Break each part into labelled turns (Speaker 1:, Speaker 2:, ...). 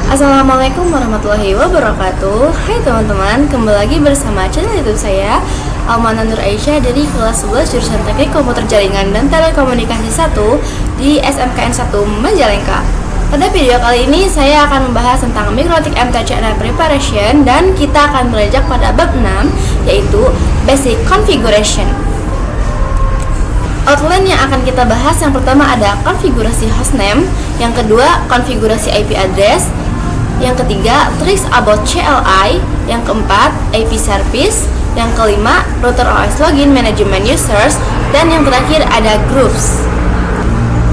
Speaker 1: Assalamualaikum warahmatullahi wabarakatuh. Hai teman-teman, kembali lagi bersama channel YouTube saya, Almana Nur Aisyah, dari kelas 11 jurusan Teknik Komputer Jaringan dan Telekomunikasi 1 di SMKN 1 Majalengka. Pada video kali ini saya akan membahas tentang Mikrotik MTCNA Preparation, dan kita akan beranjak pada bab 6, yaitu Basic Configuration. Outline yang akan kita bahas, yang pertama ada konfigurasi hostname, yang kedua konfigurasi IP address, yang ketiga tricks about CLI, yang keempat IP service, yang kelima router OS login management users, dan yang terakhir ada groups.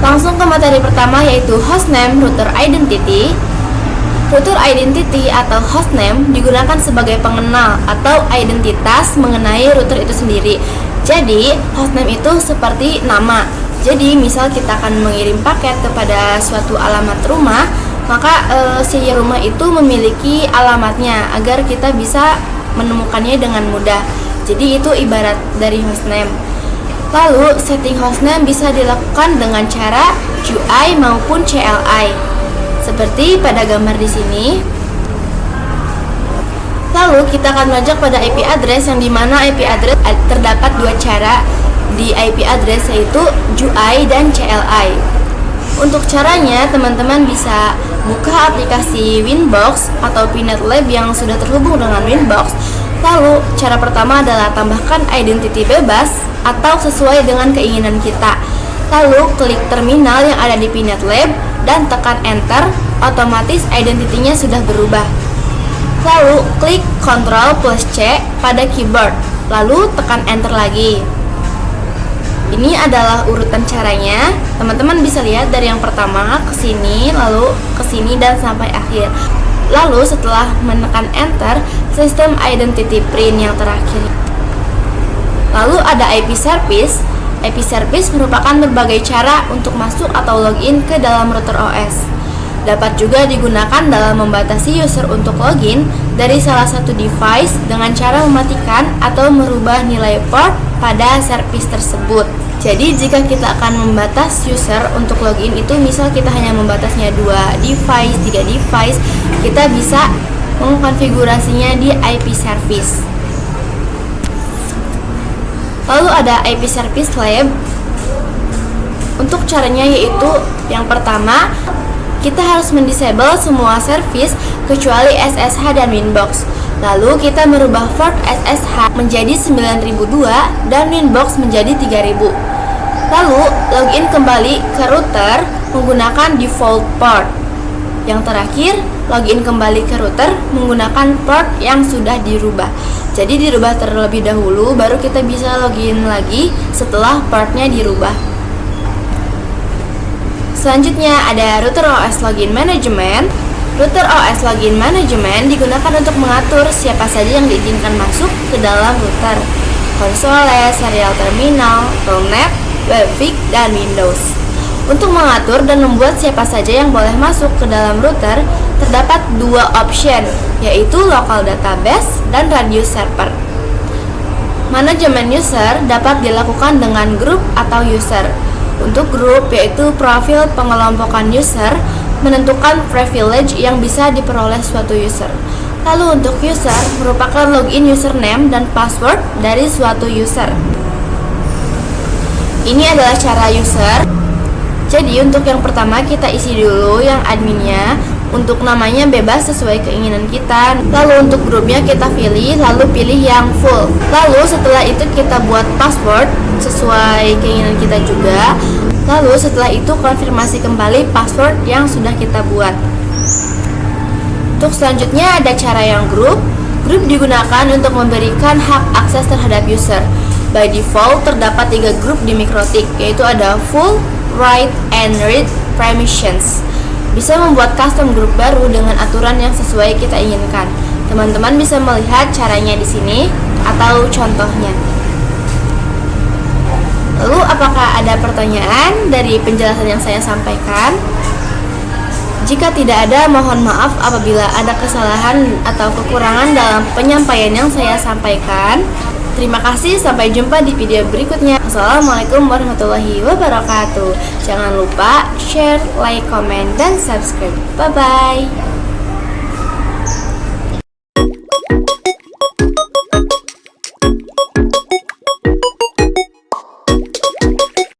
Speaker 1: Langsung ke materi pertama, yaitu hostname router identity. Router identity atau hostname digunakan sebagai pengenal atau identitas mengenai router itu sendiri. Jadi hostname itu seperti nama. Jadi misal kita akan mengirim paket kepada suatu alamat rumah, maka si rumah itu memiliki alamatnya agar kita bisa menemukannya dengan mudah. Jadi itu ibarat dari hostname. Lalu setting hostname bisa dilakukan dengan cara GUI maupun CLI, seperti pada gambar di sini. Lalu kita akan beranjak pada IP address, yang dimana IP address terdapat dua cara di IP address, yaitu GUI dan CLI. Untuk caranya, teman-teman bisa buka aplikasi Winbox atau Peanut Lab yang sudah terhubung dengan Winbox. Lalu cara pertama adalah tambahkan identity bebas atau sesuai dengan keinginan kita. Lalu klik terminal yang ada di Peanut Lab dan tekan enter, otomatis identitinya sudah berubah. Lalu klik Ctrl+C pada keyboard, lalu tekan enter lagi. Ini adalah urutan caranya. Teman-teman bisa lihat dari yang pertama ke sini, lalu ke sini dan sampai akhir. Lalu setelah menekan enter, sistem identity print yang terakhir. Lalu ada IP service. IP service merupakan berbagai cara untuk masuk atau login ke dalam router OS. Dapat juga digunakan dalam membatasi user untuk login dari salah satu device dengan cara mematikan atau merubah nilai port pada service tersebut. Jadi jika kita akan membatas user untuk login itu, misal kita hanya membatasnya 2 device, 3 device, kita bisa mengkonfigurasinya di IP service. Lalu ada IP service lab. Untuk caranya yaitu, yang pertama, kita harus mendisable semua service kecuali SSH dan Winbox. Lalu kita merubah port SSH menjadi 9002 dan Winbox menjadi 3000. Lalu login kembali ke router menggunakan default port. Yang terakhir, login kembali ke router menggunakan port yang sudah dirubah. Jadi dirubah terlebih dahulu, baru kita bisa login lagi setelah portnya dirubah. Selanjutnya ada router OS login management. Router OS login management digunakan untuk mengatur siapa saja yang diizinkan masuk ke dalam router, konsole, serial terminal, telnet, webvik, dan Windows. Untuk mengatur dan membuat siapa saja yang boleh masuk ke dalam router, terdapat dua option, yaitu local database dan radius server. Manajemen user dapat dilakukan dengan grup atau user. Untuk grup, yaitu profil pengelompokan user, menentukan privilege yang bisa diperoleh suatu user. Lalu untuk user, merupakan login username dan password dari suatu user. Ini adalah cara user. Jadi untuk yang pertama kita isi dulu yang adminnya. Untuk namanya bebas sesuai keinginan kita. Lalu untuk grupnya kita pilih, lalu pilih yang full. Lalu setelah itu kita buat password sesuai keinginan kita juga. Lalu setelah itu konfirmasi kembali password yang sudah kita buat. Untuk selanjutnya ada cara yang grup. Grup digunakan untuk memberikan hak akses terhadap user. By default terdapat 3 grup di Mikrotik, yaitu ada full, write, and read permissions. Bisa membuat custom grup baru dengan aturan yang sesuai kita inginkan. Teman-teman bisa melihat caranya di sini atau contohnya. Lalu apakah ada pertanyaan dari penjelasan yang saya sampaikan? Jika tidak ada, mohon maaf apabila ada kesalahan atau kekurangan dalam penyampaian yang saya sampaikan. Terima kasih, sampai jumpa di video berikutnya. Assalamualaikum warahmatullahi wabarakatuh. Jangan lupa share, like, comment, dan subscribe. Bye-bye.